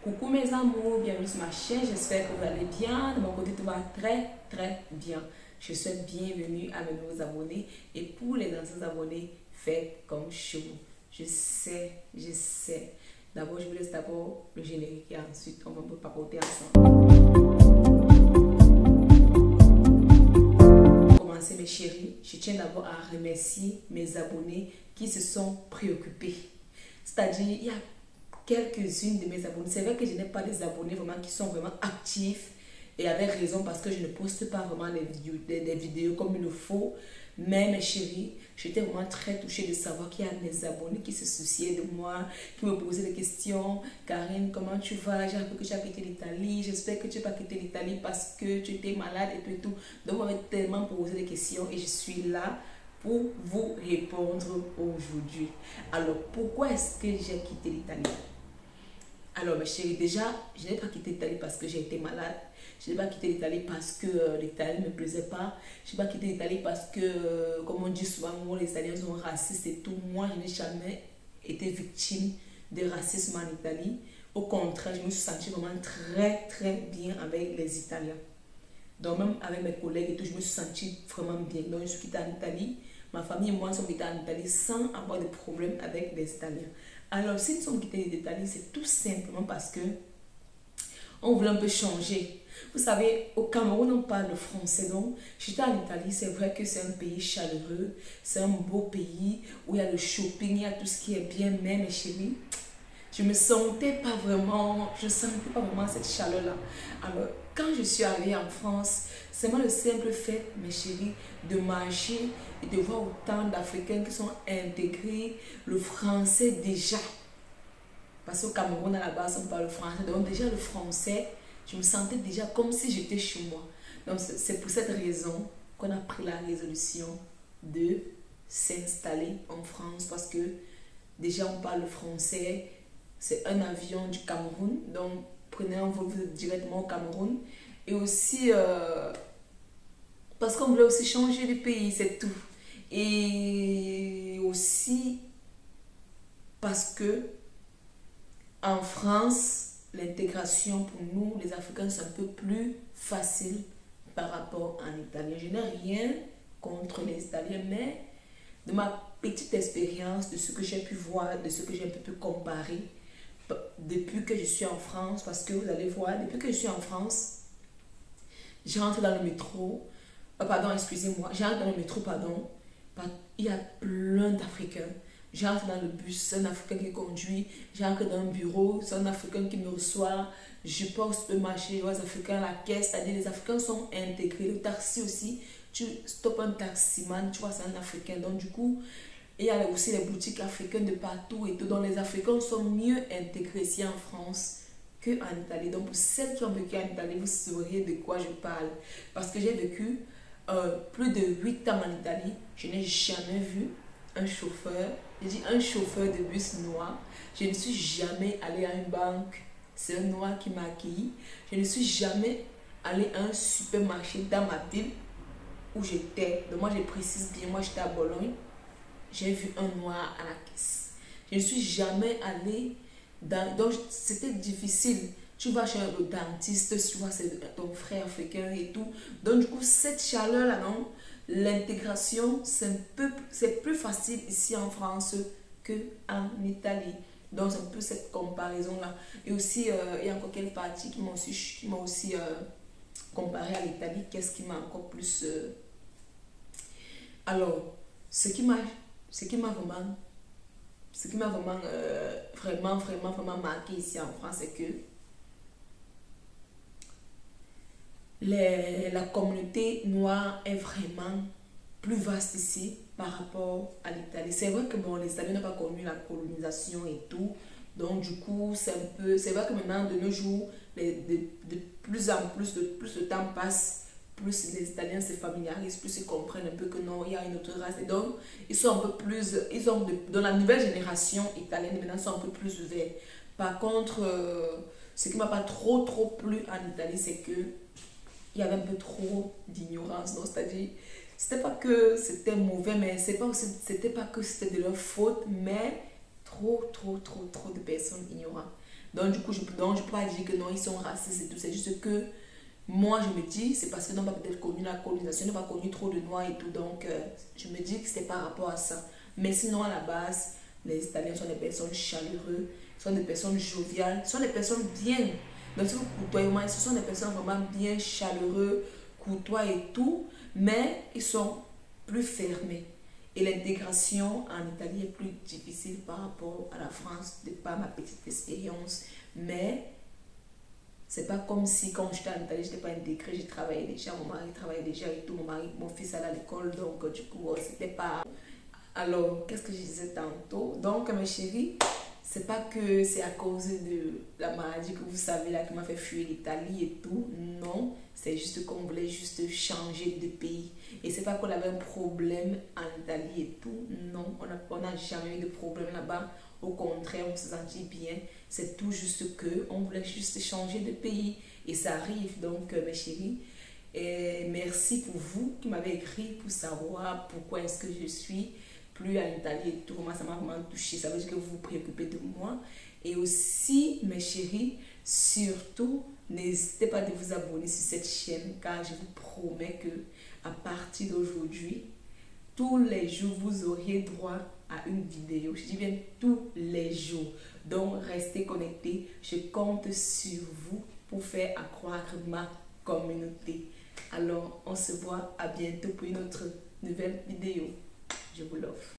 Coucou mes amours, bienvenue sur ma chaîne, j'espère que vous allez bien. De mon côté, tout va très bien. Je souhaite bienvenue à mes nouveaux abonnés. Et pour les anciens abonnés, faites comme chez vous. Je sais. D'abord, je vous laisse d'abord le générique et ensuite, on va papoter ensemble. Pour commencer, mes chéris, je tiens d'abord à remercier mes abonnés qui se sont préoccupés. C'est-à-dire, il y a quelques-unes de mes abonnés. C'est vrai que je n'ai pas des abonnés vraiment qui sont vraiment actifs et avec raison parce que je ne poste pas vraiment des vidéos comme il le faut. Mais mes chéris, j'étais vraiment très touchée de savoir qu'il y a des abonnés qui se souciaient de moi, qui me posaient des questions. Karine, comment tu vas? J'ai appris que tu as quitté l'Italie. J'espère que tu n'as pas quitté l'Italie parce que tu étais malade et tout et tout. Donc, on m'avait tellement posé des questions et je suis là pour vous répondre aujourd'hui. Alors, pourquoi est-ce que j'ai quitté l'Italie? Alors, mes chéris, déjà, je n'ai pas quitté l'Italie parce que j'ai été malade. Je n'ai pas quitté l'Italie parce que l'Italie ne me plaisait pas. Je n'ai pas quitté l'Italie parce que, comme on dit souvent, les Italiens sont racistes et tout. Moi, je n'ai jamais été victime de racisme en Italie. Au contraire, je me suis sentie vraiment très bien avec les Italiens. Donc, même avec mes collègues et tout, je me suis sentie vraiment bien. Donc, je suis quittée en Italie. Ma famille et moi sommes quittés en Italie sans avoir de problème avec les Italiens. Alors, si nous sommes quittés l'Italie, c'est tout simplement parce que on voulait un peu changer. Vous savez, au Cameroun, on parle le français. Donc, j'étais en Italie, c'est vrai que c'est un pays chaleureux, c'est un beau pays où il y a le shopping, il y a tout ce qui est bien, mais mes chéris, je ne sentais pas vraiment cette chaleur-là. Alors, quand je suis arrivée en France, c'est moi le simple fait, mes chéris, de marcher et de voir autant d'Africains qui sont intégrés, le français déjà. Parce qu'au Cameroun, à la base, on parle le français. Donc déjà, le français, je me sentais déjà comme si j'étais chez moi. Donc c'est pour cette raison qu'on a pris la résolution de s'installer en France. Parce que déjà, on parle le français. C'est un avion du Cameroun. Donc, prenez un vol directement au Cameroun. Et aussi, parce qu'on voulait aussi changer de pays, c'est tout. Et aussi, parce que en France, l'intégration pour nous, les Africains, c'est un peu plus facile par rapport en Italien. Je n'ai rien contre les Italiens, mais de ma petite expérience, de ce que j'ai pu voir, de ce que j'ai un peu pu comparer, depuis que je suis en France, parce que vous allez voir, depuis que je suis en France, je rentre dans le métro, pardon, excusez-moi, j'entre dans le métro, pardon, il y a plein d'Africains. J'entre dans le bus, c'est un Africain qui conduit. J'entre dans un bureau, c'est un Africain qui me reçoit. Je pars au supermarché, aux Africains à la caisse, c'est-à-dire les Africains sont intégrés. Le taxi aussi, tu stoppes un taximan, tu vois, c'est un Africain. Donc du coup, il y a aussi les boutiques africaines de partout et tout. Donc les Africains sont mieux intégrés ici en France qu'en Italie. Donc pour celles qui ont vécu en Italie, vous saurez de quoi je parle. Parce que j'ai vécu plus de 8 ans en Italie. Je n'ai jamais vu un chauffeur, j'ai dit un chauffeur de bus noir. Je ne suis jamais allée à une banque, c'est un noir qui m'a accueilli. Je ne suis jamais allée à un supermarché dans ma ville où j'étais. Donc moi je précise bien, moi j'étais à Bologne. J'ai vu un noir à la caisse. Je ne suis jamais allée dans... Donc c'était difficile. Tu vas chez le dentiste, tu vois, c'est ton frère africain et tout. Donc du coup, cette chaleur-là, non, l'intégration, c'est plus facile ici en France qu'en Italie. Donc c'est un peu cette comparaison-là. Et aussi, il y a encore quelques parties qui m'ont aussi comparé à l'Italie. Qu'est-ce qui m'a encore plus... Alors, ce qui m'a vraiment marqué ici en France, c'est que la communauté noire est vraiment plus vaste ici par rapport à l'Italie. C'est vrai que bon, les Italiens n'ont pas connu la colonisation et tout. Donc du coup, c'est vrai que maintenant, de nos jours, de plus en plus, plus le temps passe, plus les Italiens se familiarisent, plus ils comprennent un peu que non, il y a une autre race. Et donc, ils sont un peu plus, dans la nouvelle génération italienne, maintenant, sont un peu plus ouverts. Par contre, ce qui ne m'a pas trop plu en Italie, c'est que il y avait un peu trop d'ignorance. C'est-à-dire, c'était pas que c'était mauvais, mais c'était pas que c'était de leur faute, mais trop de personnes ignorantes. Donc du coup, je peux pas dire que non, ils sont racistes et tout. C'est juste que moi, je me dis, c'est parce qu'ils n'ont pas peut-être connu la colonisation, ils n'ont pas connu trop de noirs et tout. Donc, je me dis que c'est par rapport à ça. Mais sinon, à la base, les Italiens sont des personnes chaleureuses, sont des personnes joviales, sont des personnes bien. Donc, si vous côtoyez, ce sont des personnes vraiment bien chaleureuses, courtois et tout. Mais ils sont plus fermés. Et l'intégration en Italie est plus difficile par rapport à la France, de par ma petite expérience. Mais c'est pas comme si quand j'étais en Italie, je n'étais pas intégrée, j'ai travaillé déjà, mon mari travaillait déjà et tout, mon fils allait à l'école, donc du coup, c'était pas... Alors, qu'est-ce que je disais tantôt? Donc, mes chéris, c'est pas que c'est à cause de la maladie que vous savez là qui m'a fait fuir l'Italie et tout. Non, c'est juste qu'on voulait juste changer de pays. Et c'est pas qu'on avait un problème en Italie et tout. Non, on n'a jamais eu de problème là-bas. Au contraire, on se sentit bien. C'est tout juste que on voulait juste changer de pays. Et ça arrive. Donc, mes chéris, et merci pour vous qui m'avez écrit pour savoir pourquoi est-ce que je suis plus en Italie et tout. Moi, ça m'a vraiment touché. Ça veut dire que vous vous préoccupez de moi. Et aussi, mes chéris, surtout, n'hésitez pas à vous abonner sur cette chaîne car je vous promets que à partir d'aujourd'hui, tous les jours, vous aurez droit à une vidéo. Je dis bien tous les jours. Donc, restez connectés. Je compte sur vous pour faire accroître ma communauté. Alors, on se voit à bientôt pour une autre nouvelle vidéo. Je vous l'offre.